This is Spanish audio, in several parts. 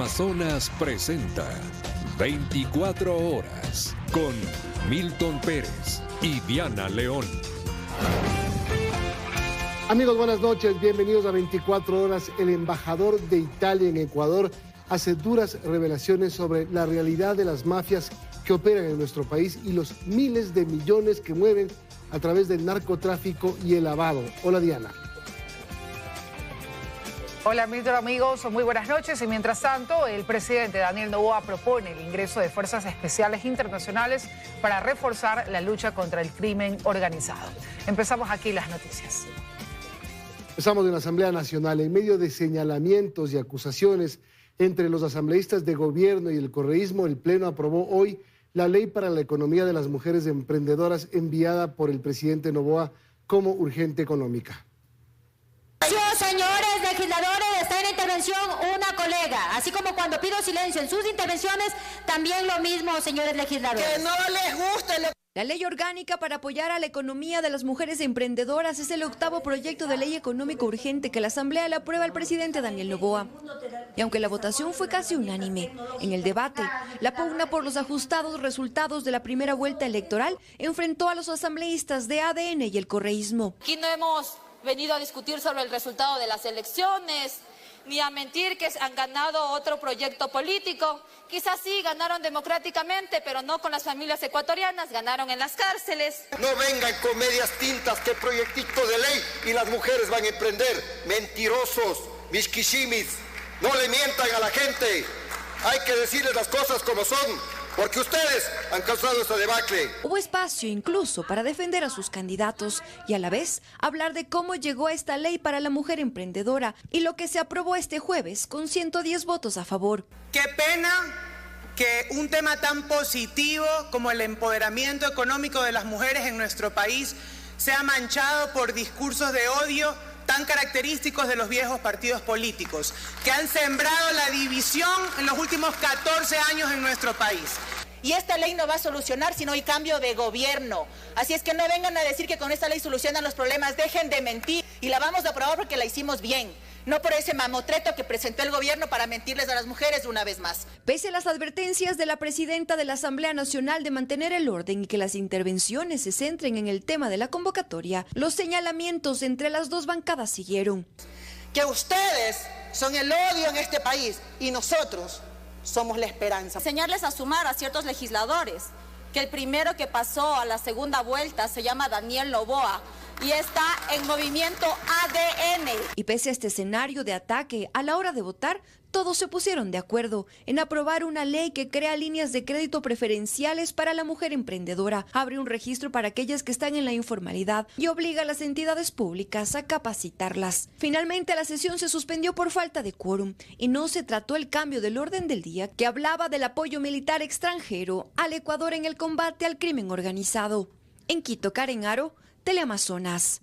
Teleamazonas presenta 24 horas con Milton Pérez y Diana León. Amigos, buenas noches, bienvenidos a 24 horas. El embajador de Italia en Ecuador hace duras revelaciones sobre la realidad de las mafias que operan en nuestro país y los miles de millones que mueven a través del narcotráfico y el lavado. Hola, Diana. Hola, Milton, amigos, muy buenas noches. Y mientras tanto, el presidente Daniel Noboa propone el ingreso de fuerzas especiales internacionales para reforzar la lucha contra el crimen organizado. Empezamos aquí las noticias. Empezamos en la Asamblea Nacional. En medio de señalamientos y acusaciones entre los asambleístas de gobierno y el correísmo, el Pleno aprobó hoy la Ley para la Economía de las Mujeres Emprendedoras enviada por el presidente Noboa como urgente económica. Señores legisladores, está en intervención una colega, así como cuando pido silencio en sus intervenciones, también lo mismo, señores legisladores. Que no les guste lo... La ley orgánica para apoyar a la economía de las mujeres emprendedoras es el octavo proyecto de ley económico urgente que la Asamblea le aprueba al presidente Daniel Noboa. Y aunque la votación fue casi unánime, en el debate, la pugna por los ajustados resultados de la primera vuelta electoral enfrentó a los asambleístas de ADN y el correísmo. Aquí no hemos venido a discutir sobre el resultado de las elecciones, ni a mentir que han ganado otro proyecto político. Quizás sí, ganaron democráticamente, pero no con las familias ecuatorianas, ganaron en las cárceles. No vengan con medias tintas, que proyectito de ley y las mujeres van a emprender. Mentirosos, misquishimis, no le mientan a la gente. Hay que decirles las cosas como son, porque ustedes han causado esta debacle. Hubo espacio incluso para defender a sus candidatos y a la vez hablar de cómo llegó esta ley para la mujer emprendedora y lo que se aprobó este jueves con 110 votos a favor. Qué pena que un tema tan positivo como el empoderamiento económico de las mujeres en nuestro país sea manchado por discursos de odio tan característicos de los viejos partidos políticos, que han sembrado la división en los últimos 14 años en nuestro país. Y esta ley no va a solucionar si no hay cambio de gobierno. Así es que no vengan a decir que con esta ley solucionan los problemas, dejen de mentir. Y la vamos a aprobar porque la hicimos bien, no por ese mamotreto que presentó el gobierno para mentirles a las mujeres una vez más. Pese a las advertencias de la presidenta de la Asamblea Nacional de mantener el orden y que las intervenciones se centren en el tema de la convocatoria, los señalamientos entre las dos bancadas siguieron. Que ustedes son el odio en este país y nosotros somos la esperanza. Enseñarles a sumar a ciertos legisladores, que el primero que pasó a la segunda vuelta se llama Daniel Noboa y está en movimiento ADN. Y pese a este escenario de ataque, a la hora de votar, todos se pusieron de acuerdo en aprobar una ley que crea líneas de crédito preferenciales para la mujer emprendedora, abre un registro para aquellas que están en la informalidad y obliga a las entidades públicas a capacitarlas. Finalmente, la sesión se suspendió por falta de quórum y no se trató el cambio del orden del día que hablaba del apoyo militar extranjero al Ecuador en el combate al crimen organizado. En Quito, Karen Aro, Teleamazonas.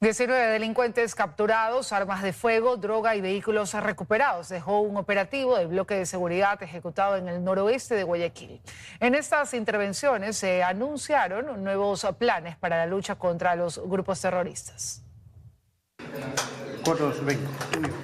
$19 delincuentes capturados, armas de fuego, droga y vehículos recuperados. Dejó un operativo del bloque de seguridad ejecutado en el noroeste de Guayaquil. En estas intervenciones se anunciaron nuevos planes para la lucha contra los grupos terroristas.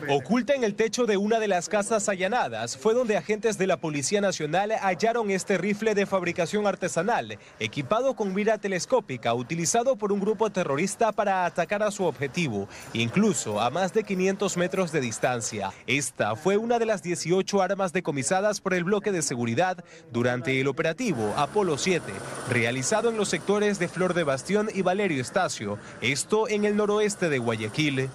Oculta en el techo de una de las casas allanadas fue donde agentes de la Policía Nacional hallaron este rifle de fabricación artesanal, equipado con mira telescópica, utilizado por un grupo terrorista para atacar a su objetivo, incluso a más de 500 metros de distancia. Esta fue una de las 18 armas decomisadas por el bloque de seguridad durante el operativo Apolo 7, realizado en los sectores de Flor de Bastión y Valerio Estacio, esto en el noroeste de Guayaquil.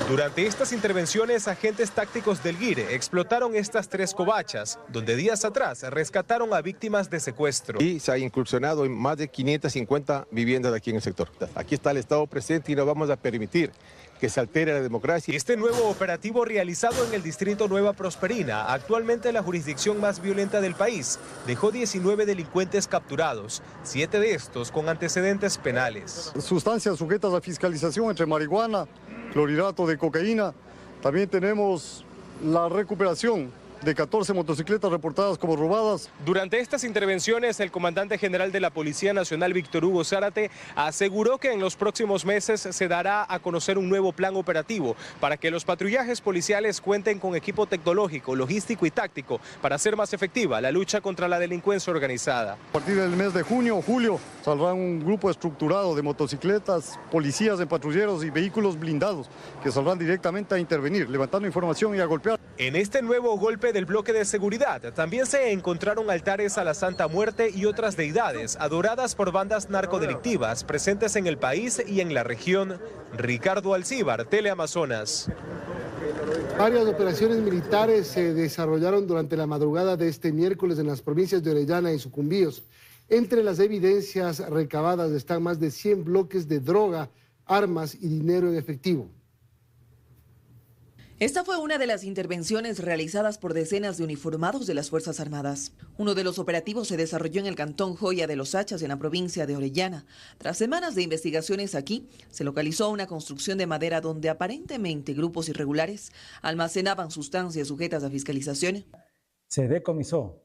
Durante estas intervenciones, agentes tácticos del GIRE explotaron estas 3 covachas, donde días atrás rescataron a víctimas de secuestro. Y se ha incursionado en más de 550 viviendas aquí en el sector. Aquí está el Estado presente y no vamos a permitir que se altere la democracia. Este nuevo operativo realizado en el distrito Nueva Prosperina, actualmente la jurisdicción más violenta del país, dejó 19 delincuentes capturados, 7 de estos con antecedentes penales. Sustancias sujetas a fiscalización entre marihuana, clorhidrato de cocaína. También tenemos la recuperación de 14 motocicletas reportadas como robadas. Durante estas intervenciones, el comandante general de la Policía Nacional, Víctor Hugo Zárate, aseguró que en los próximos meses se dará a conocer un nuevo plan operativo para que los patrullajes policiales cuenten con equipo tecnológico, logístico y táctico para hacer más efectiva la lucha contra la delincuencia organizada. A partir del mes de junio o julio saldrá un grupo estructurado de motocicletas, policías en patrulleros y vehículos blindados que saldrán directamente a intervenir, levantando información y a golpear. En este nuevo golpe del bloque de seguridad también se encontraron altares a la Santa Muerte y otras deidades adoradas por bandas narcodelictivas presentes en el país y en la región. Ricardo Alcíbar, Teleamazonas. Varias operaciones militares se desarrollaron durante la madrugada de este miércoles en las provincias de Orellana y Sucumbíos. Entre las evidencias recabadas están más de 100 bloques de droga, armas y dinero en efectivo. Esta fue una de las intervenciones realizadas por decenas de uniformados de las Fuerzas Armadas. Uno de los operativos se desarrolló en el cantón Joya de los Hachas, en la provincia de Orellana. Tras semanas de investigaciones aquí, se localizó una construcción de madera donde aparentemente grupos irregulares almacenaban sustancias sujetas a fiscalización. Se decomisó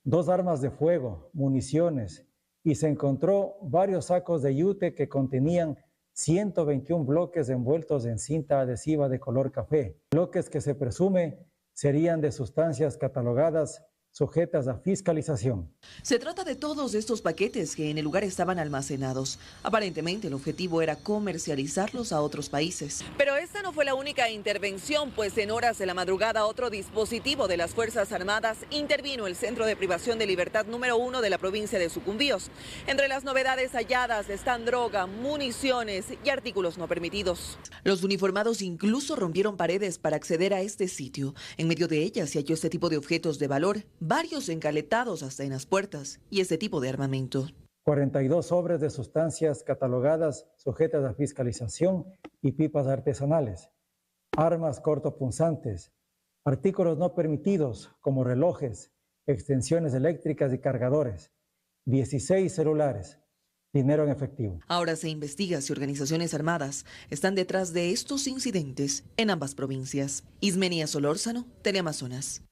2 armas de fuego, municiones y se encontró varios sacos de yute que contenían 121 bloques envueltos en cinta adhesiva de color café, bloques que se presume serían de sustancias catalogadas sujetas a fiscalización. Se trata de todos estos paquetes que en el lugar estaban almacenados. Aparentemente el objetivo era comercializarlos a otros países. Pero esta no fue la única intervención, pues en horas de la madrugada otro dispositivo de las Fuerzas Armadas intervino el Centro de Privación de Libertad número 1 de la provincia de Sucumbíos. Entre las novedades halladas están droga, municiones y artículos no permitidos. Los uniformados incluso rompieron paredes para acceder a este sitio. En medio de ellas se halló este tipo de objetos de valor, varios encaletados hasta en las puertas y este tipo de armamento. 42 sobres de sustancias catalogadas sujetas a fiscalización y pipas artesanales, armas cortopunzantes, artículos no permitidos como relojes, extensiones eléctricas y cargadores, 16 celulares, dinero en efectivo. Ahora se investiga si organizaciones armadas están detrás de estos incidentes en ambas provincias. Ismenia Solórzano, Teleamazonas.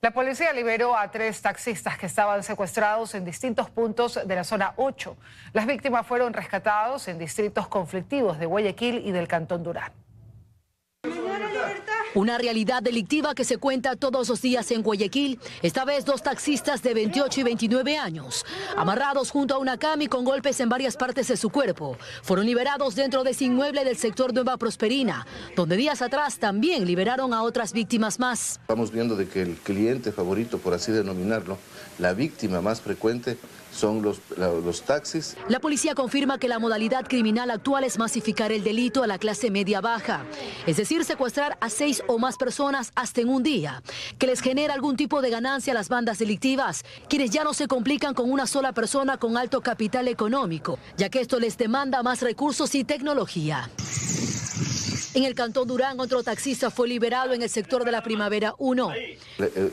La policía liberó a 3 taxistas que estaban secuestrados en distintos puntos de la zona 8. Las víctimas fueron rescatados en distritos conflictivos de Guayaquil y del Cantón Durán. Una realidad delictiva que se cuenta todos los días en Guayaquil. Esta vez 2 taxistas de 28 y 29 años, amarrados junto a una cama y con golpes en varias partes de su cuerpo, fueron liberados dentro de ese inmueble del sector Nueva Prosperina, donde días atrás también liberaron a otras víctimas más. Estamos viendo de que el cliente favorito, por así denominarlo, la víctima más frecuente, son los taxis. La policía confirma que la modalidad criminal actual es masificar el delito a la clase media-baja, es decir, secuestrar a 6 o más personas hasta en un día, que les genera algún tipo de ganancia a las bandas delictivas, quienes ya no se complican con una sola persona con alto capital económico, ya que esto les demanda más recursos y tecnología. En el Cantón Durán, otro taxista fue liberado en el sector de la Primavera 1.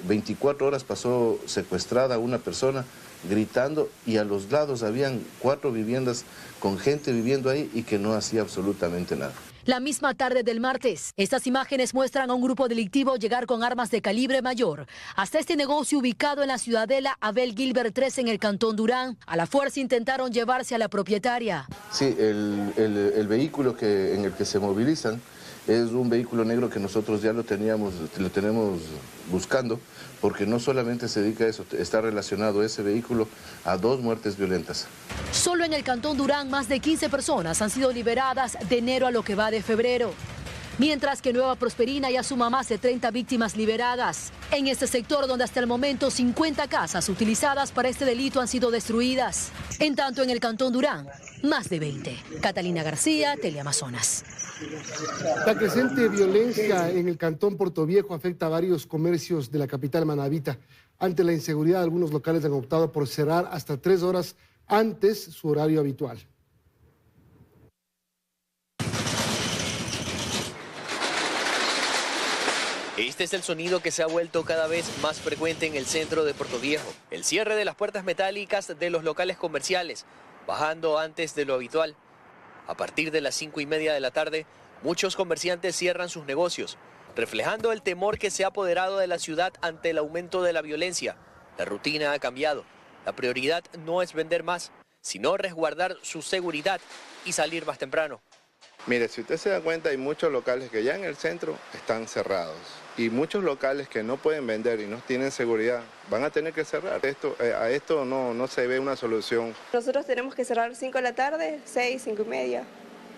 24 horas pasó secuestrada una persona gritando y a los lados habían 4 viviendas con gente viviendo ahí y que no hacía absolutamente nada. La misma tarde del martes, estas imágenes muestran a un grupo delictivo llegar con armas de calibre mayor hasta este negocio ubicado en la ciudadela Abel Gilbert 3 en el Cantón Durán. A la fuerza intentaron llevarse a la propietaria. Sí, el vehículo en el que se movilizan es un vehículo negro que nosotros ya lo tenemos buscando, porque no solamente se dedica a eso, está relacionado ese vehículo a 2 muertes violentas. Solo en el Cantón Durán más de 15 personas han sido liberadas de enero a lo que va de febrero, mientras que Nueva Prosperina ya suma más de 30 víctimas liberadas. En este sector donde hasta el momento 50 casas utilizadas para este delito han sido destruidas. En tanto en el Cantón Durán, más de 20. Catalina García, Teleamazonas. La creciente violencia en el Cantón Portoviejo afecta a varios comercios de la capital manabita. Ante la inseguridad, algunos locales han optado por cerrar hasta 3 horas antes su horario habitual. Este es el sonido que se ha vuelto cada vez más frecuente en el centro de Portoviejo. El cierre de las puertas metálicas de los locales comerciales, bajando antes de lo habitual. A partir de las 5:30 de la tarde, muchos comerciantes cierran sus negocios. reflejando el temor que se ha apoderado de la ciudad ante el aumento de la violencia. La rutina ha cambiado. La prioridad no es vender más, sino resguardar su seguridad y salir más temprano. Mire, si usted se da cuenta, hay muchos locales que ya en el centro están cerrados. Y muchos locales que no pueden vender y no tienen seguridad, van a tener que cerrar. A esto no se ve una solución. Nosotros tenemos que cerrar 5 de la tarde, 6, 5 y media,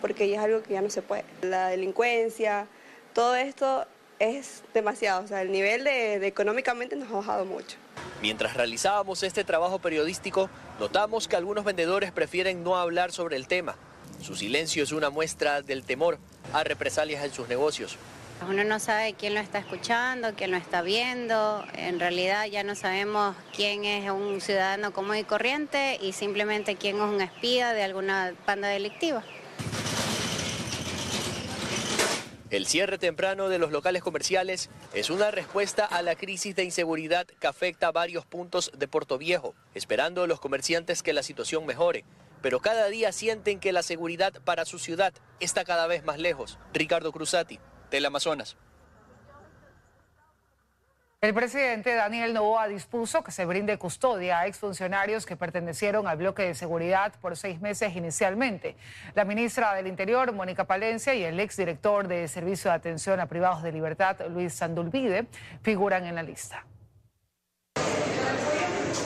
porque ya es algo que ya no se puede. La delincuencia, todo esto es demasiado. O sea, el nivel de económicamente nos ha bajado mucho. Mientras realizábamos este trabajo periodístico, notamos que algunos vendedores prefieren no hablar sobre el tema. Su silencio es una muestra del temor a represalias en sus negocios. Uno no sabe quién lo está escuchando, quién lo está viendo. En realidad ya no sabemos quién es un ciudadano común y corriente y simplemente quién es un espía de alguna banda delictiva. El cierre temprano de los locales comerciales es una respuesta a la crisis de inseguridad que afecta a varios puntos de Portoviejo, esperando los comerciantes que la situación mejore. Pero cada día sienten que la seguridad para su ciudad está cada vez más lejos. Ricardo Cruzati, Teleamazonas. El presidente Daniel Noboa dispuso que se brinde custodia a exfuncionarios que pertenecieron al bloque de seguridad por 6 meses inicialmente. La ministra del Interior, Mónica Palencia, y el exdirector de Servicio de Atención a Privados de Libertad, Luis Sandulvide, figuran en la lista.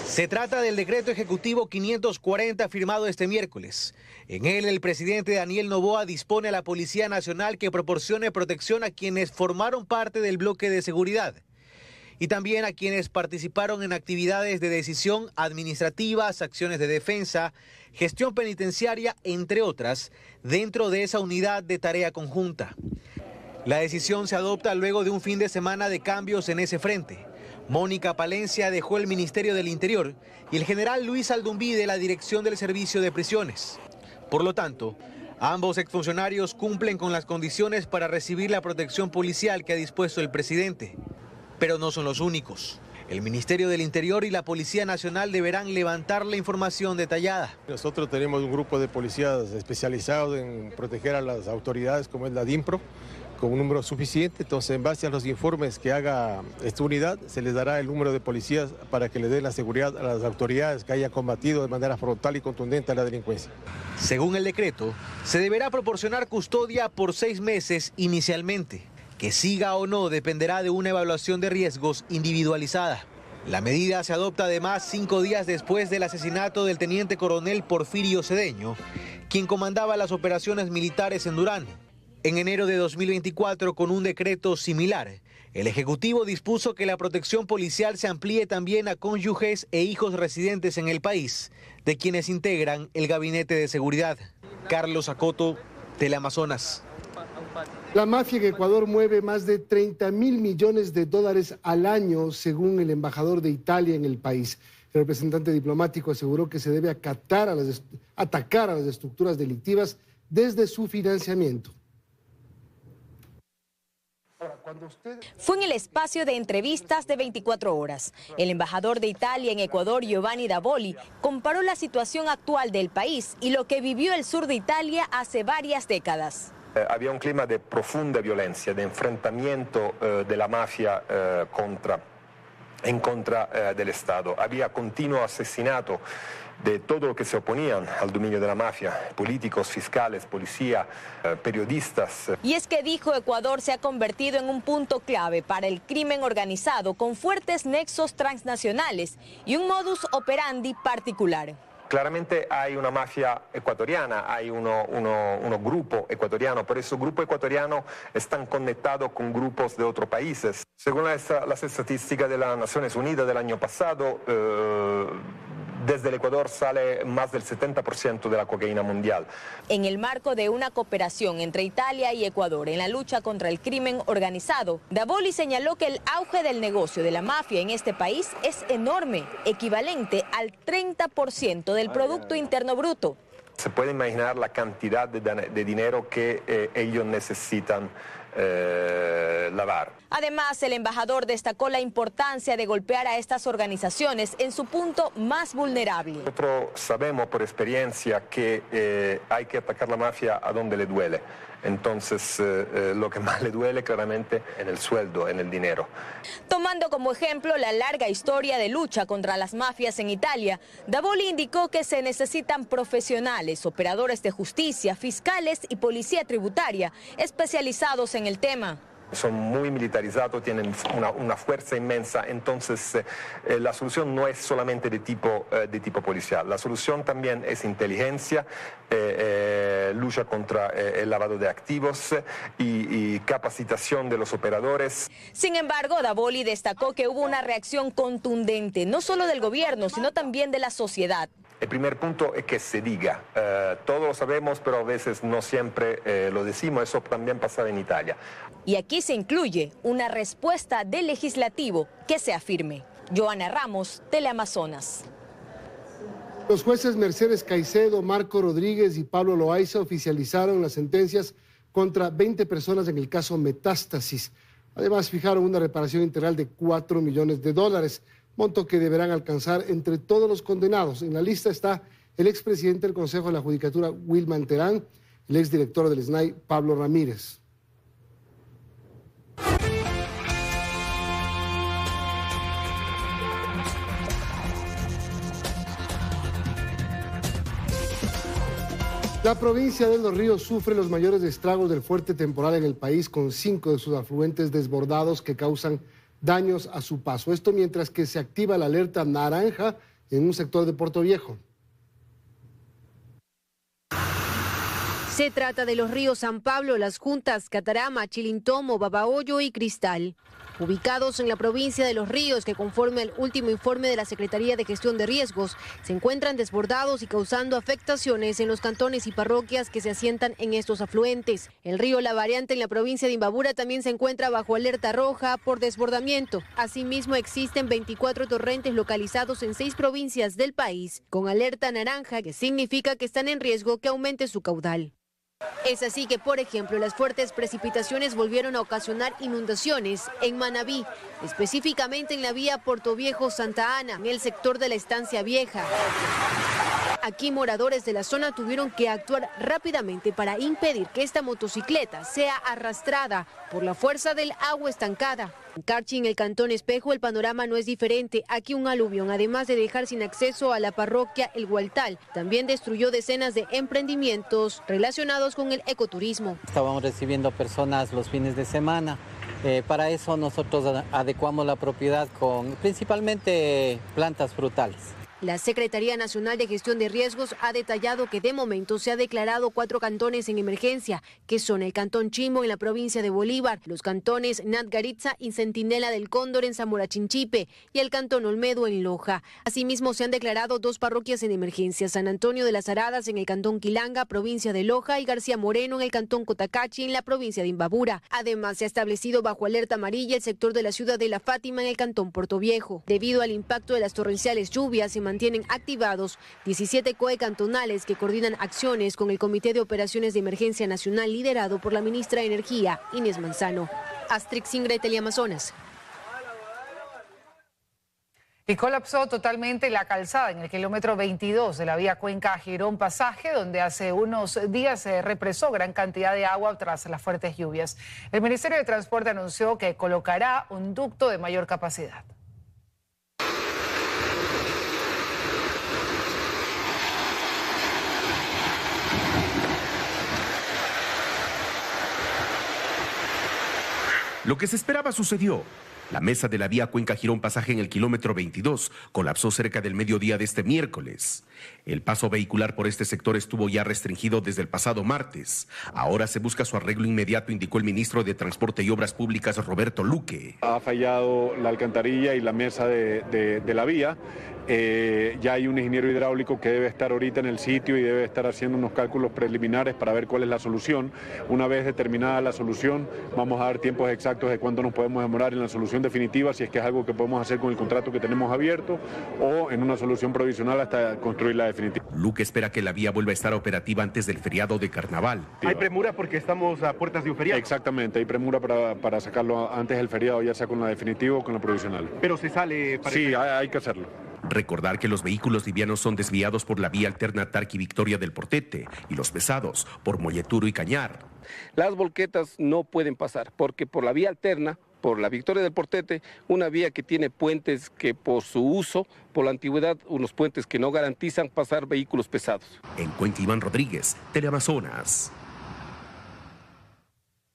Se trata del decreto ejecutivo 540 firmado este miércoles. En él, el presidente Daniel Noboa dispone a la Policía Nacional que proporcione protección a quienes formaron parte del bloque de seguridad y también a quienes participaron en actividades de decisión administrativas, acciones de defensa, gestión penitenciaria, entre otras, dentro de esa unidad de tarea conjunta. La decisión se adopta luego de un fin de semana de cambios en ese frente. Mónica Palencia dejó el Ministerio del Interior y el general Luis Sandulvide la dirección del Servicio de Prisiones. Por lo tanto, ambos exfuncionarios cumplen con las condiciones para recibir la protección policial que ha dispuesto el presidente. Pero no son los únicos. El Ministerio del Interior y la Policía Nacional deberán levantar la información detallada. Nosotros tenemos un grupo de policías especializados en proteger a las autoridades, como es la DIMPRO, con un número suficiente. Entonces, en base a los informes que haga esta unidad, se les dará el número de policías para que le den la seguridad a las autoridades que hayan combatido de manera frontal y contundente a la delincuencia. Según el decreto, se deberá proporcionar custodia por 6 meses inicialmente. Que siga o no dependerá de una evaluación de riesgos individualizada. La medida se adopta además 5 días después del asesinato del teniente coronel Porfirio Cedeño, quien comandaba las operaciones militares en Durán. En enero de 2024, con un decreto similar, el Ejecutivo dispuso que la protección policial se amplíe también a cónyuges e hijos residentes en el país, de quienes integran el Gabinete de Seguridad. Carlos Acoto, Teleamazonas. La mafia en Ecuador mueve más de 30.000 millones de dólares al año, según el embajador de Italia en el país. El representante diplomático aseguró que se debe atacar a las estructuras delictivas desde su financiamiento. Fue en el espacio de entrevistas de 24 horas. El embajador de Italia en Ecuador, Giovanni Davoli, comparó la situación actual del país y lo que vivió el sur de Italia hace varias décadas. Había un clima de profunda violencia, de enfrentamiento de la mafia en contra del Estado. Había continuo asesinato de todo lo que se oponían al dominio de la mafia, políticos, fiscales, policía, periodistas. Y es que, dijo, Ecuador se ha convertido en un punto clave para el crimen organizado con fuertes nexos transnacionales y un modus operandi particular. Claramente hay una mafia ecuatoriana, hay uno grupo ecuatoriano, por eso grupo ecuatoriano están conectados con grupos de otros países. Según las estadísticas de las Naciones Unidas del año pasado, desde el Ecuador sale más del 70% de la cocaína mundial. En el marco de una cooperación entre Italia y Ecuador en la lucha contra el crimen organizado, Davoli señaló que el auge del negocio de la mafia en este país es enorme, equivalente al 30% del Producto Interno Bruto. Se puede imaginar la cantidad de dinero que ellos necesitan lavar. Además, el embajador destacó la importancia de golpear a estas organizaciones en su punto más vulnerable. Nosotros sabemos por experiencia que hay que atacar la mafia a donde le duele. Entonces, lo que más le duele claramente en el sueldo, en el dinero. Tomando como ejemplo la larga historia de lucha contra las mafias en Italia, Davoli indicó que se necesitan profesionales, operadores de justicia, fiscales y policía tributaria especializados en el tema. Son muy militarizados, tienen una fuerza inmensa, entonces la solución no es solamente de tipo policial, la solución también es inteligencia, lucha contra el lavado de activos y capacitación de los operadores. Sin embargo, Davoli destacó que hubo una reacción contundente, no solo del gobierno, sino también de la sociedad. El primer punto es que se diga, todos lo sabemos, pero a veces no siempre lo decimos, eso también pasaba en Italia. Y aquí se incluye una respuesta del legislativo que se afirme. Joana Ramos, Teleamazonas. Los jueces Mercedes Caicedo, Marco Rodríguez y Pablo Loaiza oficializaron las sentencias contra 20 personas en el caso Metástasis. Además, fijaron una reparación integral de $4 millones, monto que deberán alcanzar entre todos los condenados. En la lista está el expresidente del Consejo de la Judicatura, Wilman Terán, el exdirector del SNAI, Pablo Ramírez. La provincia de Los Ríos sufre los mayores estragos del fuerte temporal en el país, con 5 de sus afluentes desbordados que causan daños a su paso. Esto mientras que se activa la alerta naranja en un sector de Puerto Viejo. Se trata de los ríos San Pablo, Las Juntas, Catarama, Chilintomo, Babahoyo y Cristal. Ubicados en la provincia de Los Ríos, que conforme al último informe de la Secretaría de Gestión de Riesgos, se encuentran desbordados y causando afectaciones en los cantones y parroquias que se asientan en estos afluentes. El río La Variante en la provincia de Imbabura también se encuentra bajo alerta roja por desbordamiento. Asimismo, existen 24 torrentes localizados en 6 provincias del país, con alerta naranja, que significa que están en riesgo que aumente su caudal. Es así que, por ejemplo, las fuertes precipitaciones volvieron a ocasionar inundaciones en Manabí, específicamente en la vía Puerto Viejo-Santa Ana, en el sector de la Estancia Vieja. Aquí moradores de la zona tuvieron que actuar rápidamente para impedir que esta motocicleta sea arrastrada por la fuerza del agua estancada. En Carchi, en el Cantón Espejo, el panorama no es diferente. Aquí un aluvión, además de dejar sin acceso a la parroquia El Gualtal, también destruyó decenas de emprendimientos relacionados con el ecoturismo. Estábamos recibiendo personas los fines de semana. Para eso nosotros adecuamos la propiedad con principalmente plantas frutales. La Secretaría Nacional de Gestión de Riesgos ha detallado que de momento se ha declarado 4 cantones en emergencia, que son el Cantón Chimbo en la provincia de Bolívar, los cantones Natgaritza y Centinela del Cóndor en Zamora Chinchipe y el Cantón Olmedo en Loja. Asimismo, se han declarado 2 parroquias en emergencia, San Antonio de las Aradas en el Cantón Quilanga, provincia de Loja, y García Moreno en el Cantón Cotacachi en la provincia de Imbabura. Además, se ha establecido bajo alerta amarilla el sector de la ciudad de La Fátima en el Cantón Puerto Viejo. Debido al impacto de las torrenciales lluvias, se mantienen activados 17 COE cantonales que coordinan acciones con el Comité de Operaciones de Emergencia Nacional liderado por la ministra de Energía, Inés Manzano. Astrix Ingrid, Teleamazonas. Y colapsó totalmente la calzada en el kilómetro 22 de la vía Cuenca Girón Pasaje, donde hace unos días se represó gran cantidad de agua tras las fuertes lluvias. El Ministerio de Transporte anunció que colocará un ducto de mayor capacidad. Lo que se esperaba sucedió. La mesa de la vía Cuenca Girón Pasaje en el kilómetro 22 colapsó cerca del mediodía de este miércoles. El paso vehicular por este sector estuvo ya restringido desde el pasado martes. Ahora se busca su arreglo inmediato, indicó el ministro de Transporte y Obras Públicas, Roberto Luque. Ha fallado la alcantarilla y la mesa de la vía. Ya hay un ingeniero hidráulico que debe estar ahorita en el sitio y debe estar haciendo unos cálculos preliminares para ver cuál es la solución. Una vez determinada la solución, vamos a dar tiempos exactos de cuánto nos podemos demorar en la solución definitiva, si es que es algo que podemos hacer con el contrato que tenemos abierto, o en una solución provisional hasta construir la definitiva. Luque espera que la vía vuelva a estar operativa antes del feriado de Carnaval. ¿Hay premura porque estamos a puertas de un feriado? Exactamente, hay premura para sacarlo antes del feriado, ya sea con la definitiva o con la provisional. ¿Pero se sale para Sí, hay que hacerlo. Recordar que los vehículos livianos son desviados por la vía alterna Tarqui Victoria del Portete y los pesados por Molleturo y Cañar. Las volquetas no pueden pasar porque por la vía alterna, por la Victoria del Portete, una vía que tiene puentes que por su uso, por la antigüedad, unos puentes que no garantizan pasar vehículos pesados. En Cuenca, Iván Rodríguez, Teleamazonas.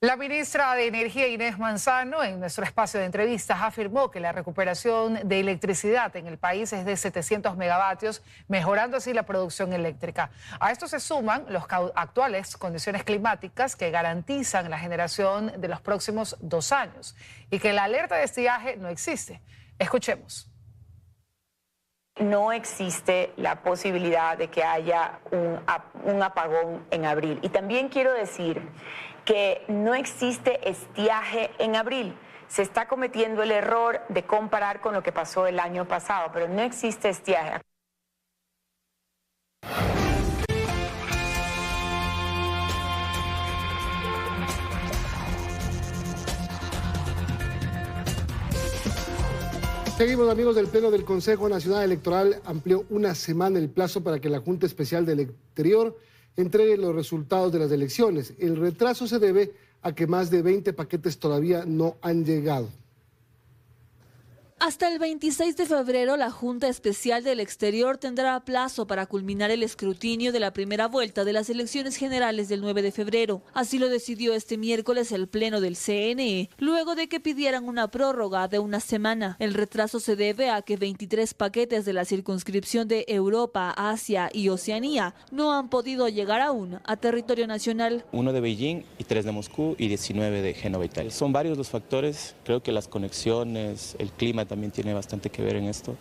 La ministra de Energía, Inés Manzano, en nuestro espacio de entrevistas afirmó que la recuperación de electricidad en el país es de 700 megavatios, mejorando así la producción eléctrica. A esto se suman las actuales condiciones climáticas que garantizan la generación de los próximos 2 años y que la alerta de estiaje no existe. Escuchemos. No existe la posibilidad de que haya un apagón en abril. Y también quiero decir que no existe estiaje en abril. Se está cometiendo el error de comparar con lo que pasó el año pasado, pero no existe estiaje. Seguimos, amigos. Del Pleno del Consejo Nacional Electoral amplió una semana el plazo para que la Junta Especial del Exterior entregue los resultados de las elecciones. El retraso se debe a que más de 20 paquetes todavía no han llegado. Hasta el 26 de febrero, la Junta Especial del Exterior tendrá plazo para culminar el escrutinio de la primera vuelta de las elecciones generales del 9 de febrero. Así lo decidió este miércoles el Pleno del CNE, luego de que pidieran una prórroga de una semana. El retraso se debe a que 23 paquetes de la circunscripción de Europa, Asia y Oceanía no han podido llegar aún a territorio nacional. 1 de Beijing y 3 de Moscú y 19 de Génova, Italia. Son varios los factores, creo que las conexiones, el clima también tiene bastante que ver en esto,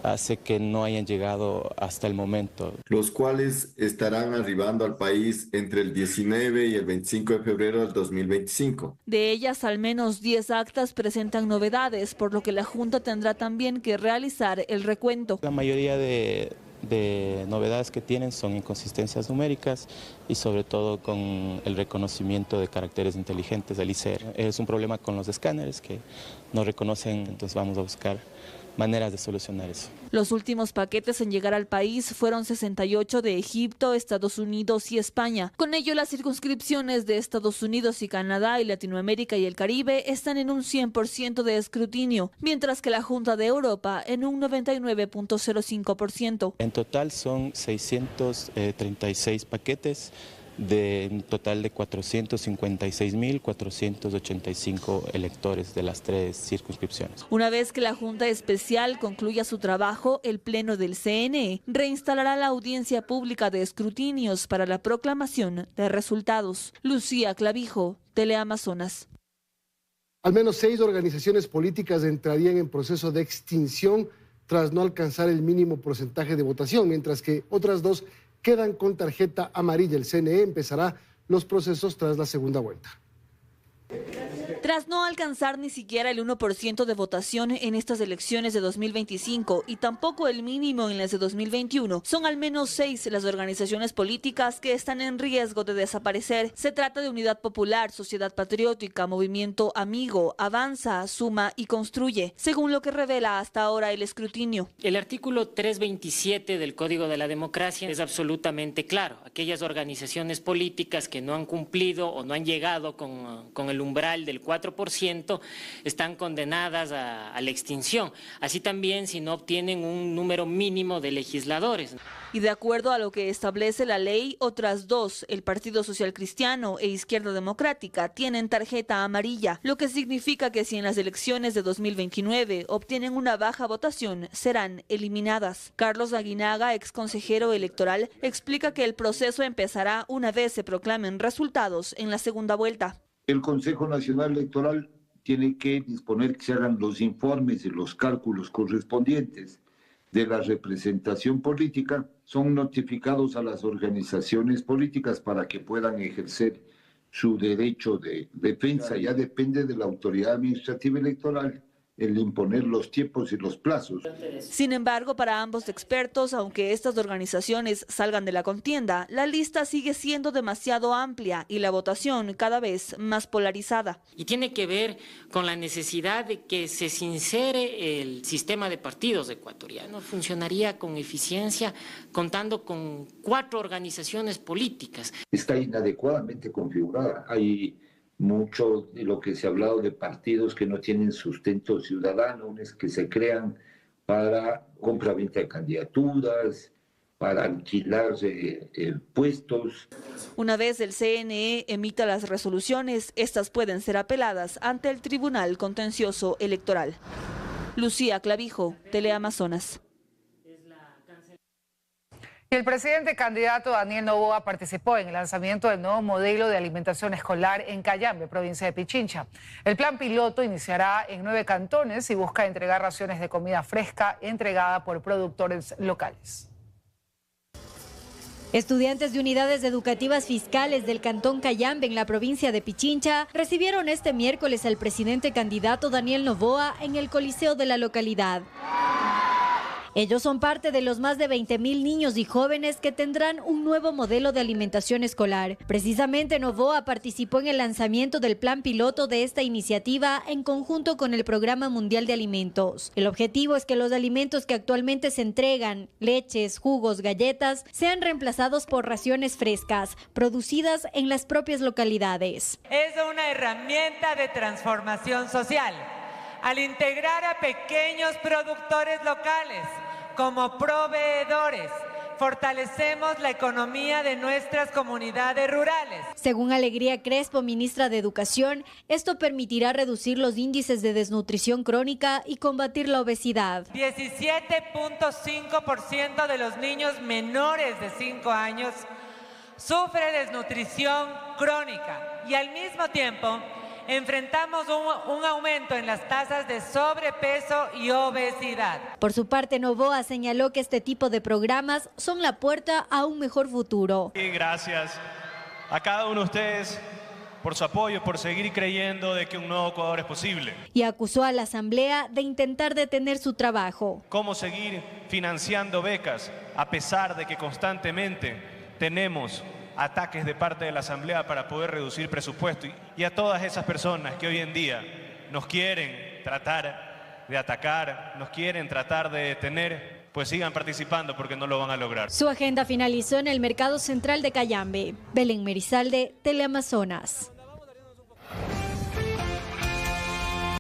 hace que no hayan llegado hasta el momento. Los cuales estarán arribando al país entre el 19 y el 25 de febrero del 2025. De ellas, al menos 10 actas presentan novedades, por lo que la Junta tendrá también que realizar el recuento. La mayoría de novedades que tienen son inconsistencias numéricas y sobre todo con el reconocimiento de caracteres inteligentes del ICR. Es un problema con los escáneres que no reconocen, entonces vamos a buscar maneras de solucionar eso. Los últimos paquetes en llegar al país fueron 68 de Egipto, Estados Unidos y España. Con ello, las circunscripciones de Estados Unidos y Canadá y Latinoamérica y el Caribe están en un 100% de escrutinio, mientras que la Junta de Europa en un 99.05%. En total son 636 paquetes de un total de 456.485 electores de las 3 circunscripciones. Una vez que la Junta Especial concluya su trabajo, el Pleno del CNE reinstalará la audiencia pública de escrutinios para la proclamación de resultados. Lucía Clavijo, Teleamazonas. Al menos 6 organizaciones políticas entrarían en proceso de extinción tras no alcanzar el mínimo porcentaje de votación, mientras que otras 2 quedan con tarjeta amarilla. El CNE empezará los procesos tras la segunda vuelta. Tras no alcanzar ni siquiera el 1% de votación en estas elecciones de 2025 y tampoco el mínimo en las de 2021, son al menos 6 las organizaciones políticas que están en riesgo de desaparecer. Se trata de Unidad Popular, Sociedad Patriótica, Movimiento Amigo, Avanza, Suma y Construye, según lo que revela hasta ahora el escrutinio. El artículo 327 del Código de la Democracia es absolutamente claro. Aquellas organizaciones políticas que no han cumplido o no han llegado con el umbral del 4% están condenadas a la extinción. Así también si no obtienen un número mínimo de legisladores. Y de acuerdo a lo que establece la ley, otras 2, el Partido Social Cristiano e Izquierda Democrática, tienen tarjeta amarilla, lo que significa que si en las elecciones de 2029 obtienen una baja votación, serán eliminadas. Carlos Aguinaga, ex consejero electoral, explica que el proceso empezará una vez se proclamen resultados en la segunda vuelta. El Consejo Nacional Electoral tiene que disponer que se hagan los informes y los cálculos correspondientes de la representación política. Son notificados a las organizaciones políticas para que puedan ejercer su derecho de defensa. Ya depende de la autoridad administrativa electoral el imponer los tiempos y los plazos. Sin embargo, para ambos expertos, aunque estas organizaciones salgan de la contienda, la lista sigue siendo demasiado amplia y la votación cada vez más polarizada. Y tiene que ver con la necesidad de que se sincere el sistema de partidos ecuatorianos. Funcionaría con eficiencia contando con 4 organizaciones políticas. Está inadecuadamente configurada. Hay mucho de lo que se ha hablado de partidos que no tienen sustento ciudadano, que se crean para compra-venta de candidaturas, para alquilar puestos. Una vez el CNE emita las resoluciones, estas pueden ser apeladas ante el Tribunal Contencioso Electoral. Lucía Clavijo, Teleamazonas. Y el presidente candidato Daniel Noboa participó en el lanzamiento del nuevo modelo de alimentación escolar en Cayambe, provincia de Pichincha. El plan piloto iniciará en 9 cantones y busca entregar raciones de comida fresca entregada por productores locales. Estudiantes de unidades educativas fiscales del cantón Cayambe en la provincia de Pichincha recibieron este miércoles al presidente candidato Daniel Noboa en el Coliseo de la localidad. Ellos son parte de los más de 20.000 niños y jóvenes que tendrán un nuevo modelo de alimentación escolar. Precisamente Noboa participó en el lanzamiento del plan piloto de esta iniciativa en conjunto con el Programa Mundial de Alimentos. El objetivo es que los alimentos que actualmente se entregan, leches, jugos, galletas, sean reemplazados por raciones frescas, producidas en las propias localidades. Es una herramienta de transformación social. Al integrar a pequeños productores locales como proveedores, fortalecemos la economía de nuestras comunidades rurales. Según Alegría Crespo, ministra de Educación, esto permitirá reducir los índices de desnutrición crónica y combatir la obesidad. 17.5% de los niños menores de 5 años sufre desnutrición crónica y al mismo tiempo enfrentamos un aumento en las tasas de sobrepeso y obesidad. Por su parte, Noboa señaló que este tipo de programas son la puerta a un mejor futuro. Y gracias a cada uno de ustedes por su apoyo, por seguir creyendo de que un nuevo Ecuador es posible. Y acusó a la Asamblea de intentar detener su trabajo. ¿Cómo seguir financiando becas a pesar de que constantemente tenemos ataques de parte de la Asamblea para poder reducir presupuesto? Y a todas esas personas que hoy en día nos quieren tratar de atacar, nos quieren tratar de detener, pues sigan participando porque no lo van a lograr. Su agenda finalizó en el Mercado Central de Cayambe. Belén Merizalde, Teleamazonas.